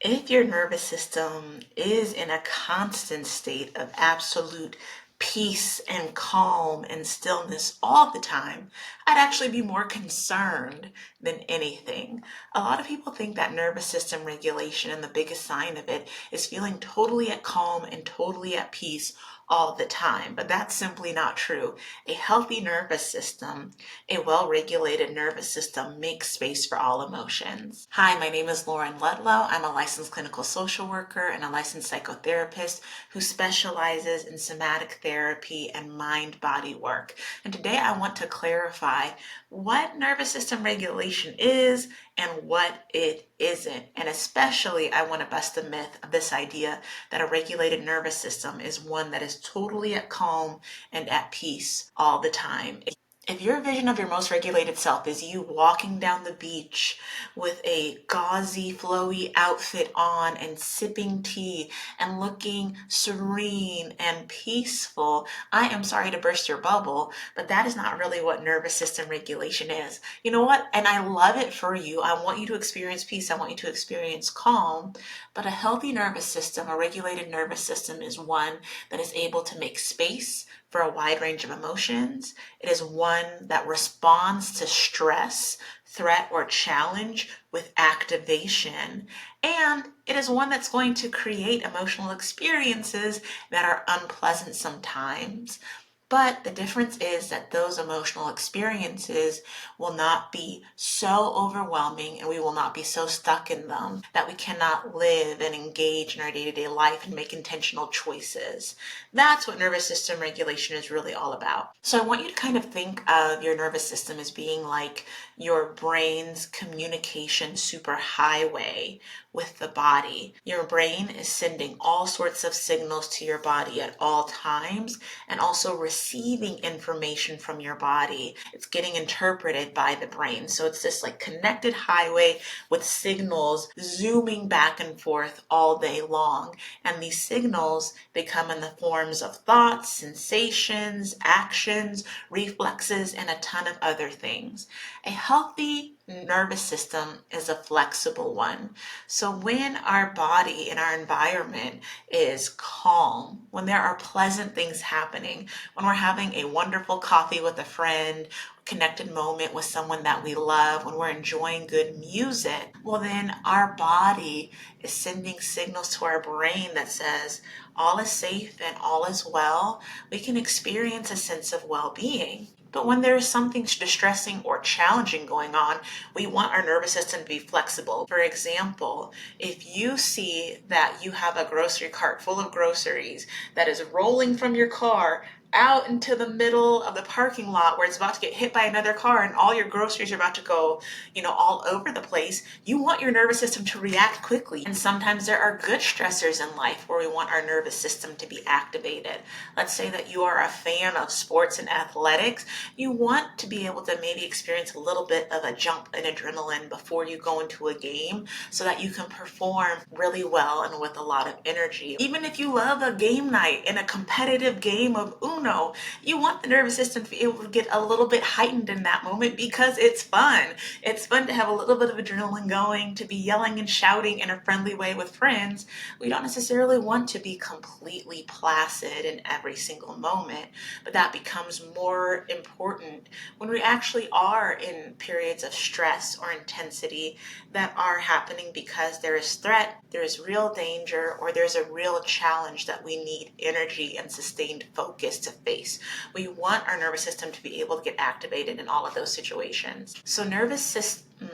If your nervous system is in a constant state of absolute peace and calm and stillness all the time, I'd actually be more concerned than anything. A lot of people think that nervous system regulation and the biggest sign of it is feeling totally at calm and totally at peace all the time, but that's simply not true. A healthy nervous system, a well-regulated nervous system makes space for all emotions. Hi, my name is Lauren Ludlow. I'm a licensed clinical social worker and a licensed psychotherapist who specializes in somatic therapy and mind-body work. And today I want to clarify what nervous system regulation is and what it isn't. And especially, I want to bust the myth of this idea that a regulated nervous system is one that is totally at calm and at peace all the time. If your vision of your most regulated self is you walking down the beach with a gauzy, flowy outfit on and sipping tea and looking serene and peaceful, I am sorry to burst your bubble, but that is not really what nervous system regulation is. You know what? And I love it for you. I want you to experience peace. I want you to experience calm. But a healthy nervous system, a regulated nervous system, is one that is able to make space for a wide range of emotions. It is one that responds to stress, threat, or challenge with activation. And it is one that's going to create emotional experiences that are unpleasant sometimes. But the difference is that those emotional experiences will not be so overwhelming and we will not be so stuck in them that we cannot live and engage in our day-to-day life and make intentional choices. That's what nervous system regulation is really all about. So I want you to kind of think of your nervous system as being like your brain's communication superhighway with the body. Your brain is sending all sorts of signals to your body at all times and also receiving information from your body. It's getting interpreted by the brain. So it's this like connected highway with signals zooming back and forth all day long. And these signals, they come in the forms of thoughts, sensations, actions, reflexes, and a ton of other things. A healthy nervous system is a flexible one. So when our body and our environment is calm, when there are pleasant things happening, when we're having a wonderful coffee with a friend, connected moment with someone that we love, when we're enjoying good music, well then our body is sending signals to our brain that says all is safe and all is well. We can experience a sense of well-being. But when there is something distressing or challenging going on, we want our nervous system to be flexible. For example, if you see that you have a grocery cart full of groceries that is rolling from your car out into the middle of the parking lot where it's about to get hit by another car and all your groceries are about to go, all over the place, you want your nervous system to react quickly. And sometimes there are good stressors in life where we want our nervous system to be activated. Let's say that you are a fan of sports and athletics. You want to be able to maybe experience a little bit of a jump in adrenaline before you go into a game so that you can perform really well and with a lot of energy. Even if you love a game night in a competitive game of Uno, you want the nervous system to be able to get a little bit heightened in that moment because it's fun. It's fun to have a little bit of adrenaline going, to be yelling and shouting in a friendly way with friends. We don't necessarily want to be completely placid in every single moment, but that becomes more important when we actually are in periods of stress or intensity that are happening because there is threat, there is real danger, or there's a real challenge that we need energy and sustained focus to face. We want our nervous system to be able to get activated in all of those situations. So nervous system,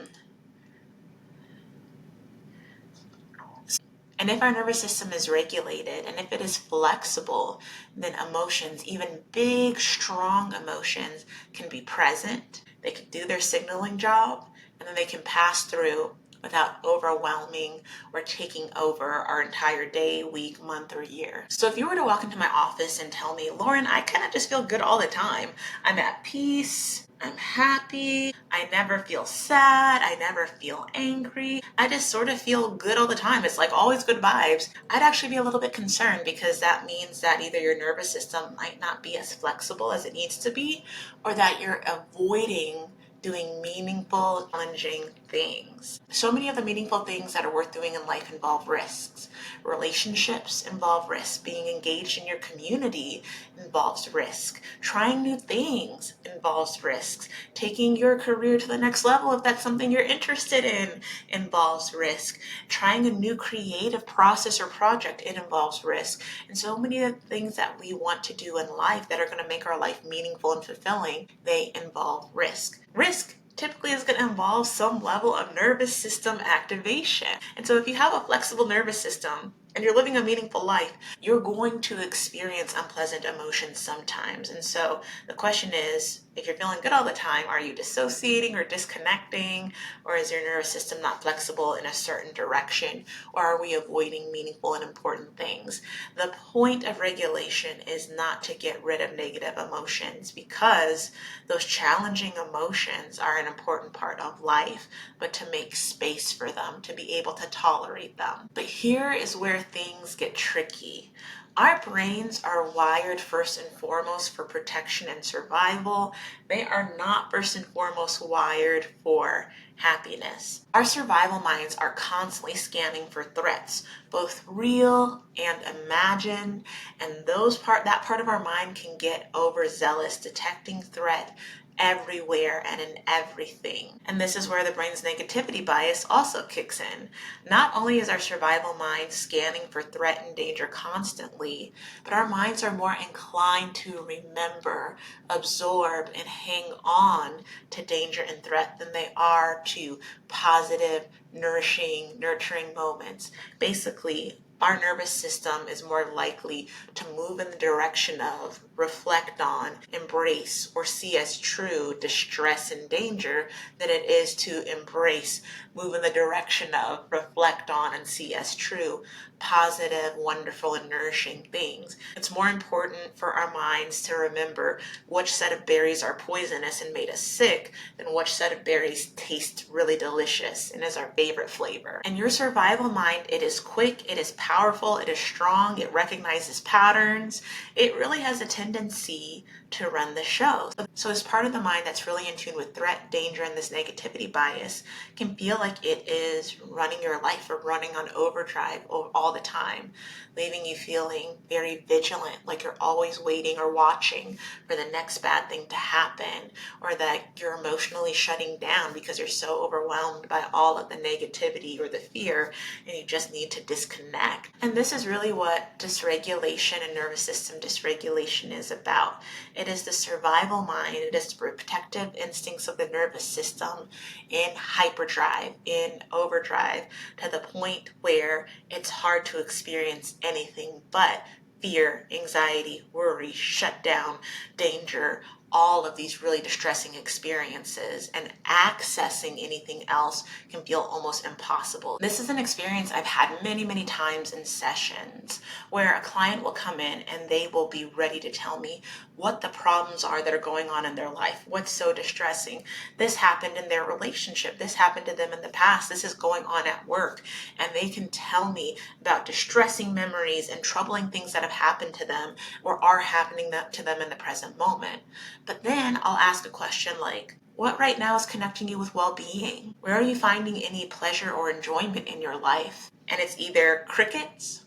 and if our nervous system is regulated and if it is flexible, then emotions, even big, strong emotions, can be present. They can do their signaling job, and then they can pass through without overwhelming or taking over our entire day, week, month, or year. So if you were to walk into my office and tell me, Lauren, I kind of just feel good all the time. I'm at peace. I'm happy. I never feel sad. I never feel angry. I just sort of feel good all the time. It's like always good vibes. I'd actually be a little bit concerned because that means that either your nervous system might not be as flexible as it needs to be, or that you're avoiding doing meaningful, challenging things. So many of the meaningful things that are worth doing in life involve risks. Relationships involve risk. Being engaged in your community involves risk. Trying new things involves risks. Taking your career to the next level, if that's something you're interested in, involves risk. Trying a new creative process or project, it involves risk. And so many of the things that we want to do in life that are going to make our life meaningful and fulfilling, they involve risk. Risk typically is going to involve some level of nervous system activation. And so if you have a flexible nervous system and you're living a meaningful life, you're going to experience unpleasant emotions sometimes. And so the question is, if you're feeling good all the time, are you dissociating or disconnecting? Or is your nervous system not flexible in a certain direction? Or are we avoiding meaningful and important things? The point of regulation is not to get rid of negative emotions, because those challenging emotions are an important part of life, but to make space for them, to be able to tolerate them. But here is where things get tricky. Our brains are wired first and foremost for protection and survival. They are not first and foremost wired for happiness. Our survival minds are constantly scanning for threats, both real and imagined, and that part of our mind can get overzealous, detecting threat everywhere and in everything. And this is where the brain's negativity bias also kicks in. Not only is our survival mind scanning for threat and danger constantly, but our minds are more inclined to remember, absorb, and hang on to danger and threat than they are to positive, nourishing, nurturing moments. Basically, our nervous system is more likely to move in the direction of, reflect on, embrace, or see as true distress and danger than it is to embrace, move in the direction of, reflect on, and see as true positive, wonderful, and nourishing things. It's more important for our minds to remember which set of berries are poisonous and made us sick than which set of berries taste really delicious and is our favorite flavor. And your survival mind, it is quick, it is powerful, it is strong, it recognizes patterns. It really has a tendency to run the show. So as part of the mind that's really in tune with threat, danger, and this negativity bias can feel like it is running your life or running on overdrive all the time, leaving you feeling very vigilant, like you're always waiting or watching for the next bad thing to happen, or that you're emotionally shutting down because you're so overwhelmed by all of the negativity or the fear, and you just need to disconnect. And this is really what dysregulation and nervous system dysregulation is about. It is the survival mind, it is the protective instincts of the nervous system in hyperdrive, in overdrive, to the point where it's hard to experience anything but fear, anxiety, worry, shutdown, danger, all of these really distressing experiences, and accessing anything else can feel almost impossible. This is an experience I've had many, many times in sessions where a client will come in and they will be ready to tell me what the problems are that are going on in their life, what's so distressing. This happened in their relationship, this happened to them in the past, this is going on at work, and they can tell me about distressing memories and troubling things that have happened to them or are happening to them in the present moment. But then I'll ask a question like, what right now is connecting you with well-being? Where are you finding any pleasure or enjoyment in your life? And it's either crickets,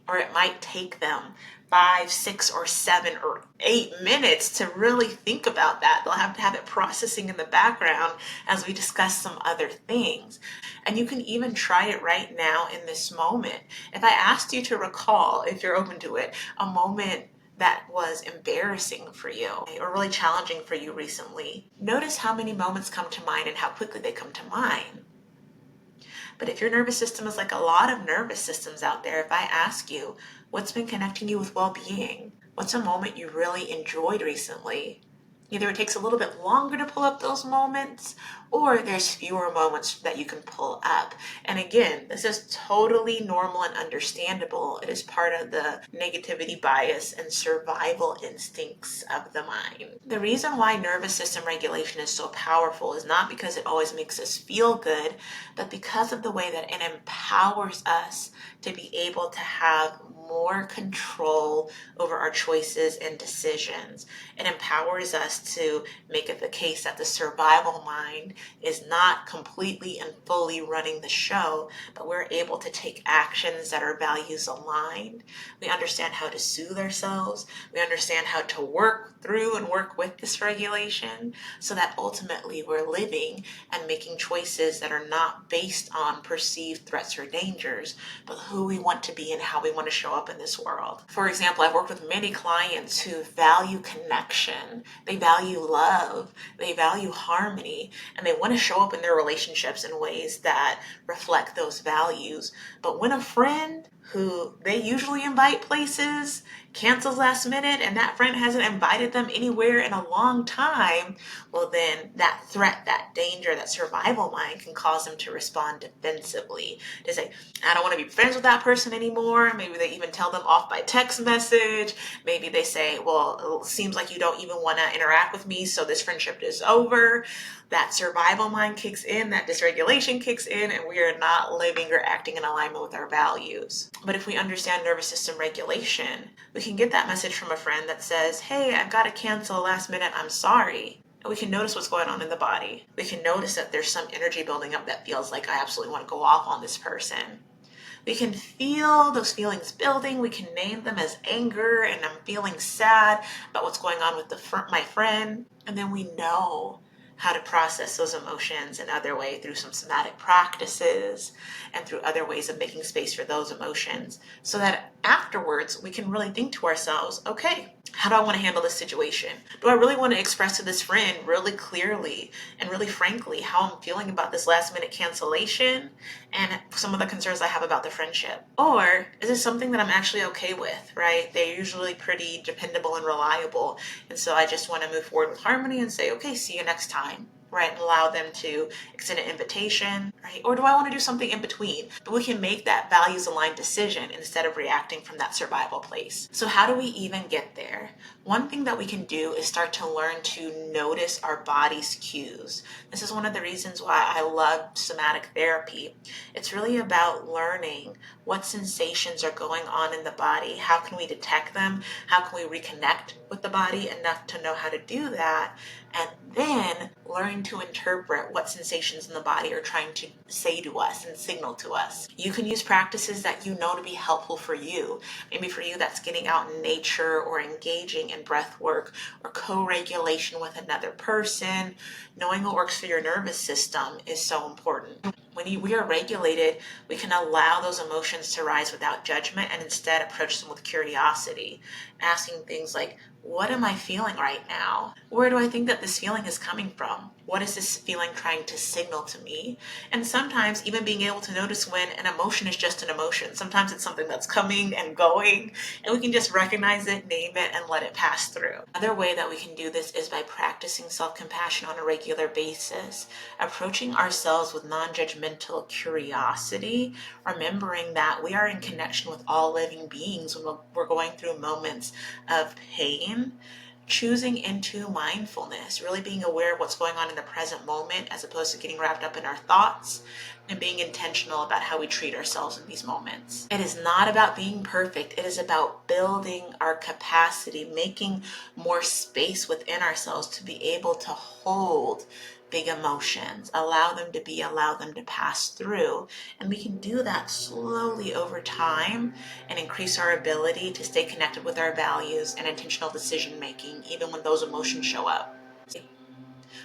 or it might take them 5, 6, or 7, or 8 minutes to really think about that. They'll have to have it processing in the background as we discuss some other things. And you can even try it right now in this moment. If I asked you to recall, if you're open to it, a moment that was embarrassing for you or really challenging for you recently, notice how many moments come to mind and how quickly they come to mind. But if your nervous system is like a lot of nervous systems out there, if I ask you, what's been connecting you with well-being? What's a moment you really enjoyed recently? Either it takes a little bit longer to pull up those moments, or there's fewer moments that you can pull up. And again, this is totally normal and understandable. It is part of the negativity bias and survival instincts of the mind. The reason why nervous system regulation is so powerful is not because it always makes us feel good, but because of the way that it empowers us to be able to have more control over our choices and decisions. It empowers us us to make it the case that the survival mind is not completely and fully running the show, but we're able to take actions that are values aligned. We understand how to soothe ourselves. We understand how to work through and work with dysregulation so that ultimately we're living and making choices that are not based on perceived threats or dangers, but who we want to be and how we want to show up in this world. For example, I've worked with many clients who value connection, they value love, they value harmony, and they want to show up in their relationships in ways that reflect those values. But when a friend who they usually invite places cancels last minute and that friend hasn't invited them anywhere in a long time, well, then that threat, that danger, that survival mind can cause them to respond defensively, to say, I don't want to be friends with that person anymore. Maybe they even tell them off by text message. Maybe they say, well, it seems like you don't even want to interact with me, so this friendship is over. That survival mind kicks in, that dysregulation kicks in, and we are not living or acting in alignment with our values. But if we understand nervous system regulation, we can get that message from a friend that says, hey, I've got to cancel last minute, I'm sorry. And we can notice what's going on in the body. We can notice that there's some energy building up that feels like I absolutely want to go off on this person. We can feel those feelings building. We can name them as anger, and I'm feeling sad about what's going on with my friend. And then we know how to process those emotions another way through some somatic practices and through other ways of making space for those emotions so that afterwards we can really think to ourselves, okay, how do I want to handle this situation? Do I really want to express to this friend really clearly and really frankly how I'm feeling about this last minute cancellation and some of the concerns I have about the friendship? Or is it something that I'm actually okay with, right? They're usually pretty dependable and reliable. And so I just want to move forward with harmony and say, okay, see you next time. Right, and allow them to extend an invitation, right? Or do I want to do something in between? But we can make that values aligned decision instead of reacting from that survival place. So how do we even get there? One thing that we can do is start to learn to notice our body's cues. This is one of the reasons why I love somatic therapy. It's really about learning what sensations are going on in the body. How can we detect them? How can we reconnect with the body enough to know how to do that? And then learn to interpret what sensations in the body are trying to say to us and signal to us. You can use practices that you know to be helpful for you. Maybe for you that's getting out in nature or engaging in breath work or co-regulation with another person. Knowing what works for your nervous system is so important. When we are regulated, we can allow those emotions to rise without judgment and instead approach them with curiosity, asking things like, what am I feeling right now? Where do I think that this feeling is coming from? What is this feeling trying to signal to me? And sometimes even being able to notice when an emotion is just an emotion. Sometimes it's something that's coming and going, and we can just recognize it, name it, and let it pass through. Another way that we can do this is by practicing self-compassion on a regular basis, approaching ourselves with non-judgmental curiosity, remembering that we are in connection with all living beings when we're going through moments of pain, choosing into mindfulness, really being aware of what's going on in the present moment as opposed to getting wrapped up in our thoughts, and being intentional about how we treat ourselves in these moments. It is not about being perfect. It is about building our capacity, making more space within ourselves to be able to hold big emotions, allow them to be, allow them to pass through. And we can do that slowly over time and increase our ability to stay connected with our values and intentional decision making, even when those emotions show up.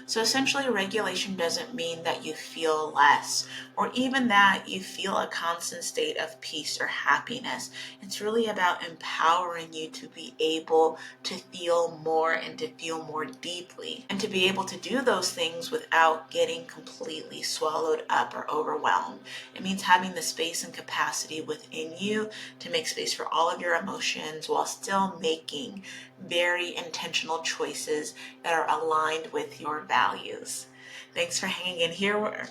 So essentially, regulation doesn't mean that you feel less or even that you feel a constant state of peace or happiness. It's really about empowering you to be able to feel more and to feel more deeply and to be able to do those things without getting completely swallowed up or overwhelmed. It means having the space and capacity within you to make space for all of your emotions while still making very intentional choices that are aligned with your values. Thanks for hanging in here.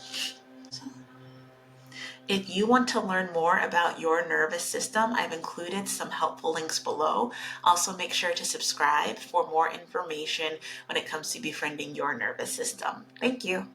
If you want to learn more about your nervous system, I've included some helpful links below. Also, make sure to subscribe for more information when it comes to befriending your nervous system. Thank you.